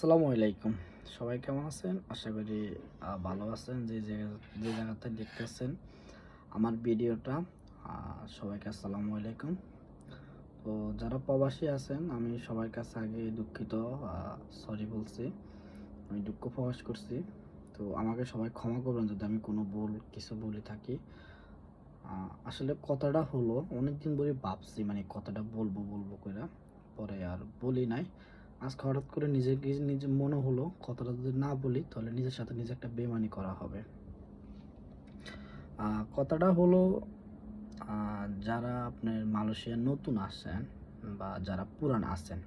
আসসালামু আলাইকুম। সবাই কেমন আছেন? আশা করি ভালো আছেন। যে জায়গাতে দেখতেছেন আমার ভিডিওটা, সবাইকে আসসালামু আলাইকুম। তো যারা প্রবাসী আছেন, আমি সবার কাছে আগে দুঃখিত, সরি বলছি। আমি দুঃখ প্রকাশ করছি। তো আমাকে সবাই ক্ষমা করবেন যদি আমি কোনো কিছু বলে থাকি। আসলে কথাটা হলো, অনেকদিন ধরে ভাবছি মানে কথাটা বলবো কইরা, পরে আর বলি নাই। আজকে হঠাৎ করে নিজে মনে হলো কথাটা যদি না বলি তাহলে নিজের সাথে নিজে একটা বেইমানি করা হবে। কথাটা হলো, যারা আপনার মালয়েশিয়া নতুন আসছেন বা যারা পুরান আছেন,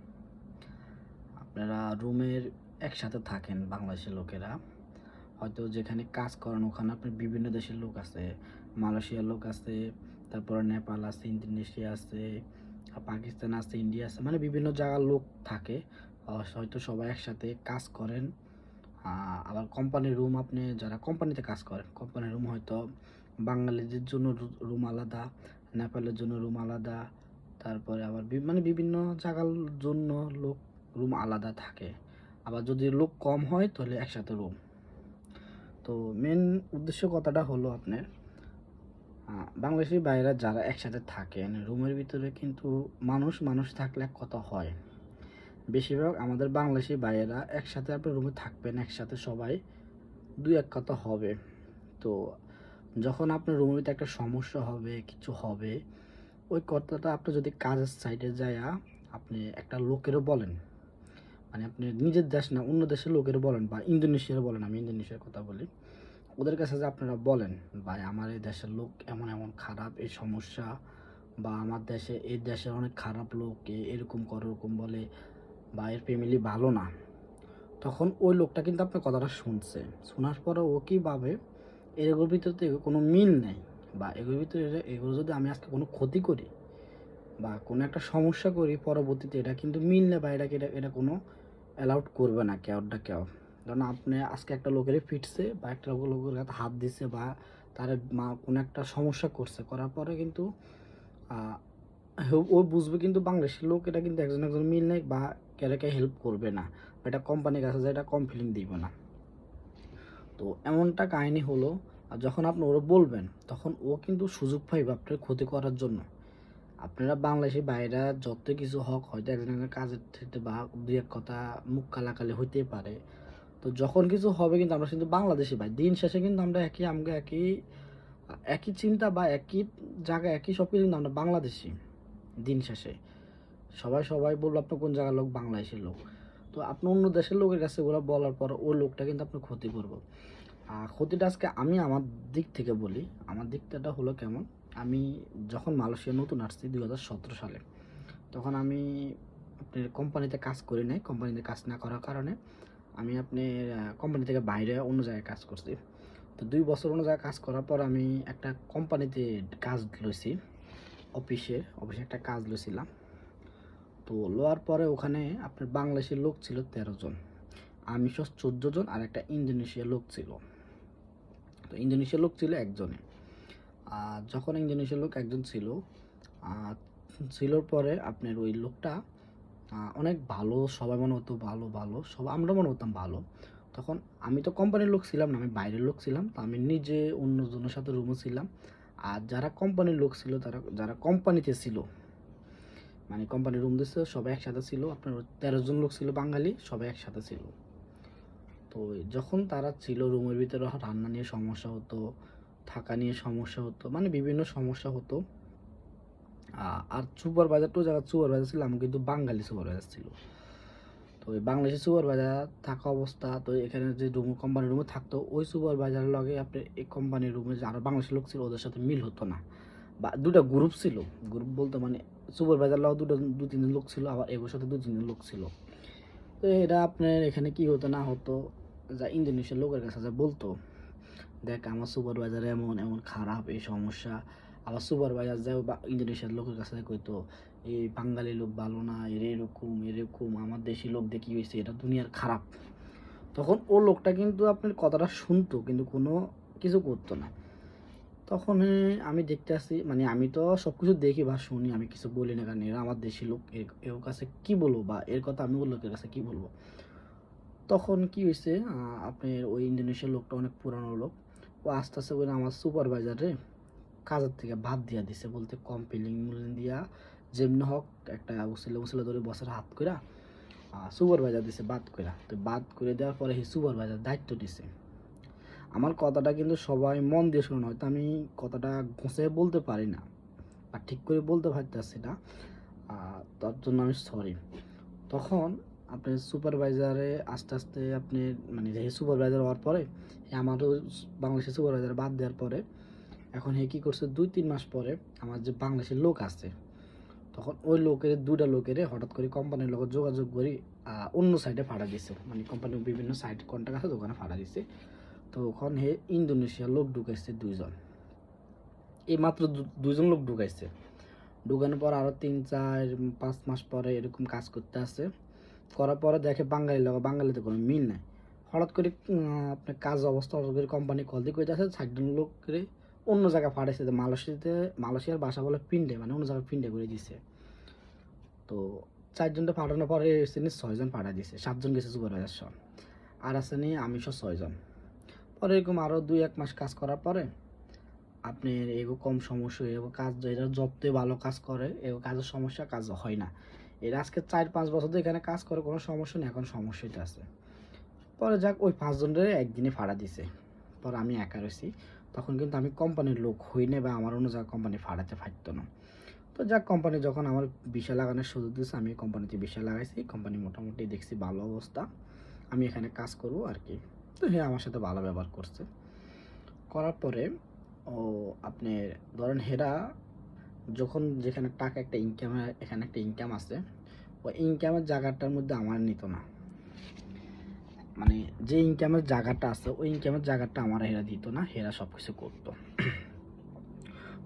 আপনারা রুমের একসাথে থাকেন বাংলাদেশি লোকেরা। হয়তো যেখানে কাজ করেন ওখানে আপনার বিভিন্ন দেশের লোক আছে, মালয়েশিয়ার লোক আছে, তারপরে নেপাল আছে, ইন্দোনেশিয়া আছে, পাকিস্তান আছে, ইন্ডিয়া আছে, মানে বিভিন্ন জায়গার লোক থাকে। হয়তো সবাই একসাথে কাজ করেন। আবার কোম্পানির রুম, আপনি যারা কোম্পানিতে কাজ করেন, কোম্পানির রুম হয়তো বাঙালিদের জন্য রুম আলাদা, নেপালের জন্য রুম আলাদা, তারপরে আবার মানে বিভিন্ন জায়গার জন্য রুম আলাদা থাকে। আবার যদি লোক কম হয় তাহলে একসাথে রুম। তো মেন উদ্দেশ্য কথাটা হলো আপনার, বাংলাদেশি ভাইয়েরা যারা একসাথে থাকেন রুমের ভিতরে, কিন্তু মানুষ থাকলে এক কথা হয়। বেশিরভাগ আমাদের বাংলাদেশি ভাইয়েরা একসাথে আপনার রুমে থাকবেন, একসাথে সবাই দুই এক কথা হবে। তো যখন আপনার রুমের ভিতরে একটা সমস্যা হবে, কিছু হবে, ওই কথাটা আপনি যদি কাজের সাইডে যায়া আপনি একটা লোকেরও বলেন, মানে আপনি নিজের দেশ না অন্য দেশের লোকেরও বলেন বা ইন্দোনেশিয়ার বলেন, আমি ইন্দোনেশিয়ার কথা বলি, ওদের কাছে যে আপনারা বলেন, ভাই আমার এই দেশের লোক এমন এমন খারাপ, এই সমস্যা, বা আমার দেশে এই দেশের অনেক খারাপ লোক এরকম করে ওরকম বলে, বা এর ফ্যামিলি ভালো না, তখন ওই লোকটা কিন্তু আপনার কথাটা শুনছে। শোনার পরে ও কী ভাবে, এগুলোর ভিতরে তো কোনো মিল নেই, বা এগুলোর ভিতরে এগুলো যদি আমি আজকে কোনো ক্ষতি করি বা কোনো একটা সমস্যা করি পরবর্তীতে, এটা কিন্তু মিল নেই বা এটা কোনো অ্যালাউড করবে না কেউ। কারণ আপনি আজকে একটা লোকের ফিটছে বা একটা লোকের হাতে হাত দিচ্ছে বা তার কোনো একটা সমস্যা করার পরে কিন্তু ও বুঝবে কিন্তু বাংলাদেশের লোক এটা কিন্তু একজন মিল নেই বা কেউ হেল্প করবে না, এটা কোম্পানির কাছে যায় এটা কমপ্লেন দিব না। তো এমনটা কাহিনী হলো। আর যখন আপনি ওরা বলবেন তখন ও কিন্তু সুযোগ পাইবে আপনার ক্ষতি করার জন্য। আপনারা বাংলাদেশি বাইরা যত কিছু হক হয়তো একজনের কাজের থেকে বা দুই এক কথা মুখ কালাকালি হইতেই পারে। তো যখন কিছু হবে কিন্তু আমরা কিন্তু বাংলাদেশি ভাই, দিন শেষে কিন্তু আমরা একই একই চিন্তা বা একই জায়গায় একই সব কিছু, কিন্তু আমরা বাংলাদেশি। দিন শেষে সবাই বলবো আপনি কোন জায়গার লোক, বাংলাদেশের লোক। তো আপনি অন্য দেশের লোকের কাছে ওগুলো বলার পর ওই লোকটা কিন্তু আপনার ক্ষতি করবো। ক্ষতিটা আজকে আমি আমার দিক থেকে বলি। আমার দিকটা হলো কেমন, আমি যখন মালয়েশিয়া নতুন আসছি 2017 সালে, তখন আমি আপনার কোম্পানিতে কাজ করি নাই। কোম্পানিতে কাজ না করার কারণে আমি আপনার কোম্পানি থেকে বাইরে অন্য জায়গায় কাজ করছি। তো 2 বছর অন্য জায়গায় কাজ করার পর আমি একটা কোম্পানিতে কাজ লইছি, অফিসে একটা কাজ লইছিলাম। তো লওয়ার পরে ওখানে আপনার বাংলাদেশের লোক ছিল 13 জন, আমি সহ 14 জন, আর একটা ইন্দোনেশিয়ার লোক ছিল। তো ইন্দোনেশিয়ার লোক ছিল একজনে। যখন ইন্দোনেশিয়ার লোক একজন ছিল, ছিলোর পরে আপনার ওই লোকটা অনেক ভালো, সবাই মনে হতো ভালো সব, আমরা মনে হতাম ভালো। তখন আমি তো কোম্পানির লোক ছিলাম না, আমি বাইরের লোক ছিলাম। তো আমি নিজে অন্যজনের সাথে রুমে ছিলাম। আর যারা কোম্পানির লোক ছিল, যারা কোম্পানিতে ছিল, মানে কোম্পানির রুম দিচ্ছে, সবাই একসাথে ছিল। আপনার 13 জন লোক ছিল বাঙালি, সবাই একসাথে ছিল। তো যখন তারা ছিল রুমের ভিতরে, রান্না নিয়ে সমস্যা হতো, থাকা নিয়ে সমস্যা হতো, মানে বিভিন্ন সমস্যা হতো। আর সুপারভাইজার ছিল, আমি কিন্তু বাঙালি সুপারভাইজার ছিল। তো ওই বাংলাদেশি সুপারভাইজার থাকা অবস্থা, তো এখানে যে কোম্পানির রুমে থাকতো ওই সুপারভাইজারের লগে আপনি এই কোম্পানির রুমে যে আরও বাংলাদেশি লোক ছিল ওদের সাথে মিল হতো না। বা দুটা গ্রুপ ছিল, গ্রুপ বলতে মানে সুপারভাইজার লগে দু তিনজন লোক ছিল, আবার এগুলোর সাথে দু তিনজন লোক ছিল। তো এটা আপনার এখানে কি হতো না হতো, যা ইন্দোনেশিয়ার লোকের কাছে যা বলতো, দেখ আমার সুপারভাইজার এমন এমন খারাপ, এই সমস্যা। আবার সুপারভাইজার যায় বা ইন্দোনেশিয়ার লোকের কাছে কইতো, এই বাঙালি লোক ভালো না, এরকম আমার দেশি লোক দেখি হয়েছে, এটা দুনিয়ার খারাপ। তখন ও লোকটা কিন্তু আপনার কথাটা শুনতো কিন্তু কোনো কিছু করতো না। তখন আমি দেখতে আসি, মানে আমি তো সব কিছু দেখি বা শুনি, আমি কিছু বলি না, কারণ এরা আমার দেশি লোক, এর কাছে কি বলবো বা এর কথা আমি ওর লোকের কাছে কি বলবো। তখন কি হয়েছে, আপনার ওই ইন্দোনেশিয়ার লোকটা অনেক পুরানো লোক, ও আস্তে আস্তে করে আমার সুপারভাইজারে কাজের থেকে বাদ দিয়া দিছে, বলতে কম ফিলিং দিয়া যেমনি হোক একটা উসিলে উসিলে ধরে বসের হাত কইরা সুপারভাইজার দিছে বাদ কইরা। তো বাদ করে দেওয়ার পরে সেই সুপারভাইজার দায়িত্ব দিছে। আমার কথাটা কিন্তু সবাই মন দিয়ে শুনে, হয়তো আমি কথাটা ঘষে বলতে পারি না বা ঠিক করে বলতে পারতেছি না, তার জন্য আমি সরি। তখন আপনার সুপারভাইজারে আস্তে আস্তে আপনি মানে যে সুপারভাইজার হওয়ার পরে আমারও বাংলাদেশের সুপারভাইজার বাদ দেওয়ার পরে এখন হে কী করছে, 2-3 মাস পরে আমার যে বাংলাদেশের লোক আছে, তখন ওই লোকের দুটা লোকের হঠাৎ করে কোম্পানির লোক যোগাযোগ করে অন্য সাইডে ভাড়া দিছে, মানে কোম্পানির বিভিন্ন সাইড কন্ট্যাক্ট আছে ওখানে ভাড়া দিছে। তো ওখানে হে ইন্দোনেশিয়ার লোক ঢুকাইছে 2 জন, এই মাত্র 2 জন লোক ঢুকাইছে। ঢুকানোর পর আরও 3-4-5 মাস পরে এরকম কাজ করতে আসে, করার পরে দেখে বাঙালিতে কোনো মিল নাই। হঠাৎ করে আপনার কাজ অবস্থা হঠাৎ করে কোম্পানি কল দিয়ে কইতেছে 60 জন লোকরে অন্য জায়গায় পাঠাইছে, মালয়েশিয়ার বাসা বলে পিন্ডে, মানে অন্য জায়গায় পিন্ডে করে দিছে। তো 4জনটা পাঠানোর পরে 6জন পাঠাই দিছে, 7জন গেছে সুপারভাইজার সহ, আর আছে নি আমি সহ 6জন। পরে এরকম আরও 2-1 মাস কাজ করার পরে আপনার এগো কম সমস্যা এগো কাজ, এরা যতই ভালো কাজ করে এগো কাজের সমস্যা কাজ হয় না। এরা আজকে 4-5 বছর ধরে এখানে কাজ করে, কোনো সমস্যা নেই, এখন সমস্যাটা আছে। পরে যাক ওই 5জনের একদিনে ভাড়া দিছে, পরে আমি একা রয়েছি। তখন কিন্তু আমি কোম্পানির লোক হই না বা আমার অন্য জায়গায় কোম্পানি ভাড়াতে পারতো না। তো যাক কোম্পানি যখন আমার ভিসা লাগানোর সুযোগ দিয়েছে আমি কোম্পানিতে ভিসা লাগাইছি, কোম্পানি মোটামুটি দেখছি ভালো অবস্থা, আমি এখানে কাজ করবো আর কি। তো হ্যাঁ আমার সাথে ভালো ব্যবহার করছে। করার পরে ও আপনার ধরেন হেরা যখন যেখানে টাকা একটা ইনকাম, এখানে একটা ইনকাম আছে, ওই ইনকামের জায়গাটার মধ্যে আমার নিত না, মানে যে ইনকামের জায়গাটা আছে ওই ইনকামের জায়গাটা আমার হেরা দিত না, হেরা সব কিছু করতো।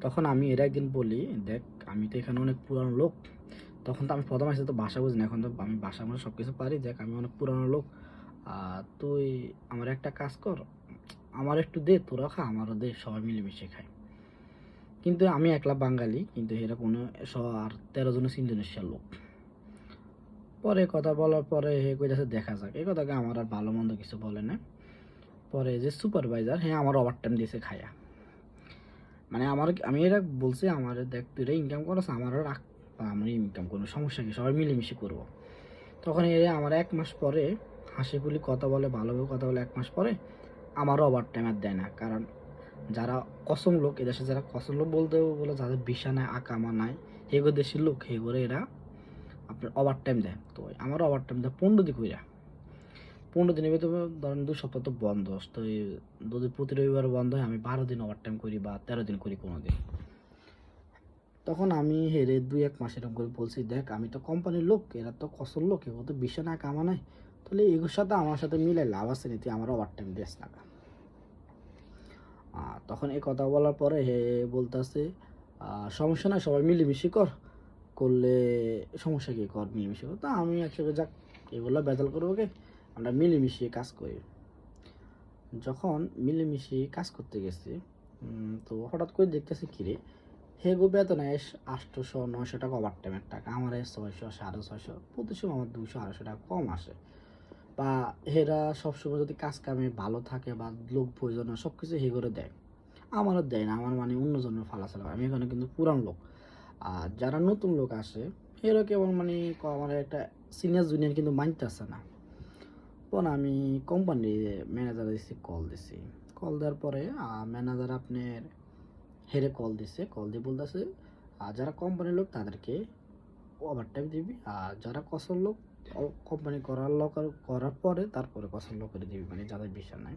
তখন আমি এরা একদিন বলি, দেখ আমি তো এখানে অনেক পুরানো লোক, তখন তো আমি প্রথম আসলে তো ভাষা বুঝি না, এখন তো আমি ভাষা মানে সব কিছু পারি, দেখ আমি অনেক পুরানো লোক, তুই আমার একটা কাজ কর, আমার একটু দে, তোরা খা আমারও দে, সবাই মিলেমিশে খাই। কিন্তু আমি একলা বাঙালি, কিন্তু এরা কোনো আর 13 জন ইন্দোনেশিয়ার লোক। পরে কথা বলার পরে হে কইতাছে দেখা যাক, এই কথাকে আমার আর ভালো মন্দ কিছু বলে না। পরে যে সুপারভাইজার হ্যাঁ আমার ওভার টাইম দিয়েছে খায়া, মানে আমি এরা বলছি আমার দেখ তুই ইনকাম করছ আমারও রাখ, আমি ইনকাম কোনো সমস্যা কি, সবাই মিলেমিশে করবো। তখন এরা আমার 1 মাস পরে হাসি খুলি কথা বলে, ভালোভাবে কথা বলে, 1 মাস পরে আমারও ওভার টাইম আর দেয় না। কারণ যারা কসম লোক, এদেশে যারা কসম লোক বলতে বলে যাদের ভিসা নাই আকামা নাই, হেগো দেশের লোক হেগোরে এরা আপনার ওভার টাইম দেয়। তো আমারও ওভার টাইম দেয় 15 দিন কইরা, 15 দিনের ভিতরে ধরেন 2 সপ্তাহ তো বন্ধ, তো যদি প্রতি রবিবার বন্ধ হয় আমি 12 দিন ওভার টাইম করি বা 13 দিন করি কোনো দিন। তখন আমি হেরে 2-1 মাস এরকম করে বলছি, দেখ আমি তো কোম্পানির লোক, এরা তো কসল লোক, এগুলো তো ভিসা না কামা নাই, তাহলে এগুলোর সাথে আমার সাথে মিলে লাভ আছে নি, তুই আমার ওভার টাইম দিস না। তখন এই কথা বলার পরে হে বলতেছে সমস্যা নাই, সবাই মিলেমিশে করলে সমস্যা কি, কর মিলেমিশে কর। তা আমি একসাথে যাক এগুলো বেজাল করবো কে, আমরা মিলেমিশে কাজ করি। যখন মিলেমিশে কাজ করতে গেছি, তো হঠাৎ করে দেখতেছি কিরে হেগো বেতন 800-900 টাকা ওভার টাইমের টাকা, আমার 600-650, প্রতি সময় আমার 200-250 টাকা কম আসে। বা হেরা সবসময় যদি কাজ কামে ভালো থাকে বা লোক প্রয়োজন হয় সব কিছু হে করে দেয়, আমারও দেয় না, আমার মানে অন্যজনের ফালাফালা। আমি এখানে কিন্তু পুরান লোক, আর যারা নতুন লোক আসে এরা কেবল মানে আমার একটা সিনিয়র জুনিয়র কিন্তু মানতেছে না। পর আমি কোম্পানির ম্যানেজার দিচ্ছি, কল দেওয়ার পরে ম্যানেজার আপনার হেরে কল দিছে, কল দিয়ে বলতেছে যারা কোম্পানির লোক তাদেরকে ওভার টাইম দিবি, আর যারা কসর লোক কোম্পানি করার পরে তারপরে কসর লোকের দিবি, মানে যাদের বিষয় নাই।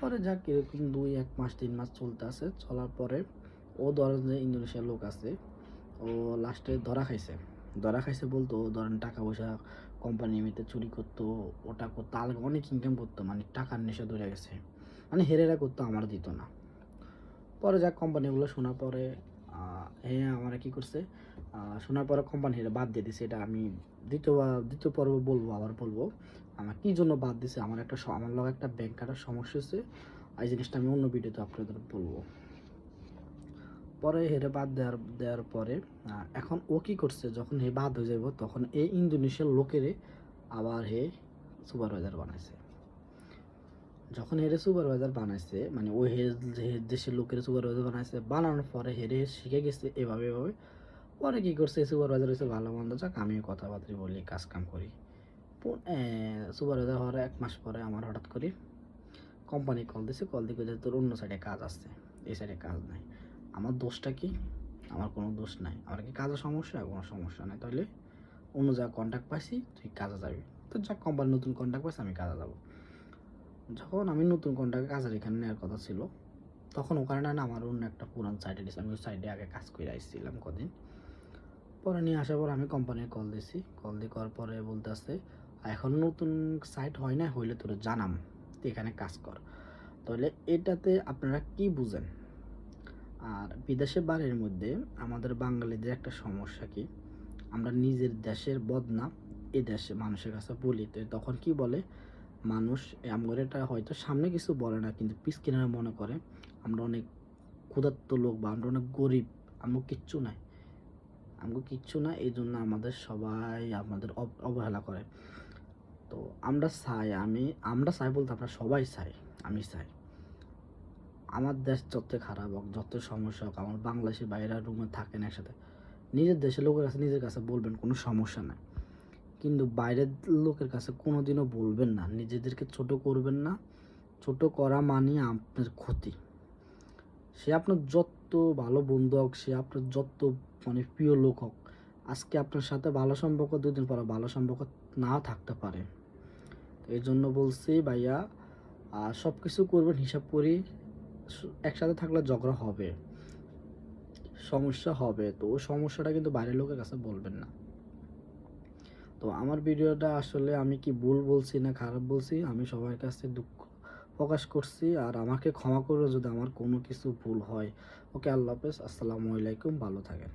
পরে যাক এরকম 2-1 মাস 3 মাস চলতে আছে, চলার পরে ও ধরেন যে ইন্দোনেশিয়ার লোক আছে, ও লাস্টে ধরা খাইছে বলতো, ও ধরেন টাকা পয়সা কোম্পানি এমনিতে চুরি করতো, ওটা করতো, আলাদা অনেক ইনকাম করতো, মানে টাকার নেশা ধরে গেছে, মানে হেরেরা করতো, আমার দিত না। পরে যাক কোম্পানিগুলো শোনার পরে হ্যাঁ আমরা কী করছে, শোনার পরে কোম্পানি হেরে বাদ দিয়ে দিছে। এটা আমি দ্বিতীয় পর্ব বলবো, আবার বলবো আমার কী জন্য বাদ দিছে। আমার লগে একটা ব্যাংক কার্ডের সমস্যা হচ্ছে, এই জিনিসটা আমি অন্য ভিডিওতে আপনাদের বলবো। পরে হেরে বাদ দেওয়ার পরে এখন ও কী করছে, যখন হে বাদ হয়ে যাব তখন এই ইন্দোনেশিয়ার লোকেরে আবার হে সুপারভাইজার বানাইছে। যখন হেরে সুপারভাইজার বানাইছে, মানে ওই দেশের লোকের সুপারভাইজার বানাইছে, বানানোর পরে হেরে শিখে গেছে এভাবে এভাবে। পরে কী করছে, সুপারভাইজার হয়েছে ভালো মন্দ, যাক আমিও কথাবার্তা বলি, কাজ কাম করি। সুপারভাইজার হওয়ার 1 মাস পরে আমার হঠাৎ করে কোম্পানি কল দিছে, কল দিয়ে কইছে তোর অন্য সাইডে কাজ আছে, এই সাইডে কাজ নাই। আমার দোষটা কি? আমার কোনো দোষ নাই। আমার কি কাজের সমস্যা? কোনো সমস্যা নাই। তাহলে অন্য জায়গায় কন্ট্যাক্ট পাইছি, তুই কাজে যাবি। তো যাক, কোম্পানি নতুন কন্ট্যাক্ট পাইছি, আমি কাজে যাবো। যখন আমি নতুন কন্ট্যাক্টে কাজের এখানে নেওয়ার কথা ছিল, তখন ওখানে না আমার অন্য একটা পুরান সাইডে দিয়েছে। আমি ওই সাইডে আগে কাজ করে আসছিলাম কদিন। পরে নিয়ে আসার পর আমি কোম্পানির কল দিছি, কল দিয়ে করার পরে বলতে আসছে এখন নতুন সাইট হয় না, হইলে তোর জানাম, তুই এখানে কাজ কর। তাহলে এটাতে আপনারা কি বুঝেন? আর বিদেশে বাড়ির মধ্যে আমাদের বাঙালিদের একটা সমস্যা কি, আমরা নিজের দেশের বদনাম এ দেশে মানুষের কাছে বলি। তো তখন কি বলে মানুষ, আমার এটা হয়তো সামনে কিছু বলে না, কিন্তু পিছকিনারা মনে করে আমরা অনেক ক্ষুধার্ত লোক বা আমরা অনেক গরিব, আমার কিচ্ছু নাই, আমাকে কিচ্ছু না, এই জন্য আমাদের সবাই আমাদের অবহেলা করে। তো আমরা চাই বলতে আমরা সবাই চাই, আমি চাই আমার দেশ যত খারাপ হোক, যত সমস্যা হোক, আমার বাংলাদেশের বাইরে রুমে থাকেন একসাথে, নিজের দেশের লোকের কাছে নিজের কাছে বলবেন, কোনো সমস্যা নাই। কিন্তু বাইরের লোকের কাছে কোনো দিনও বলবেন না, নিজেদেরকে ছোট করবেন না। ছোট করা মানে আপনার ক্ষতি। সে আপনার যত ভালো বন্ধু হোক, সে আপনার যত মানে প্রিয় লোক হোক, আজকে আপনার সাথে ভালো সম্পর্ক, 2 দিন পরে ভালো সম্পর্ক নাও থাকতে পারে। এই জন্য বলছি ভাইয়া, সব কিছু করবেন হিসাব করি। একসাথে থাকলে ঝগড়া হবে, সমস্যা হবে, তো ওই সমস্যাটা কিন্তু বাইরের লোকের কাছে বলবেন না। তো আমার ভিডিওটা আসলে আমি কি ভুল বলছি না খারাপ বলছি, আমি সবার কাছে দুঃখ প্রকাশ করছি। আর আমাকে ক্ষমা করো যদি আমার কোনো কিছু ভুল হয়। ওকে, আল্লাহ হাফেজ, আসসালামু আলাইকুম, ভালো থাকেন।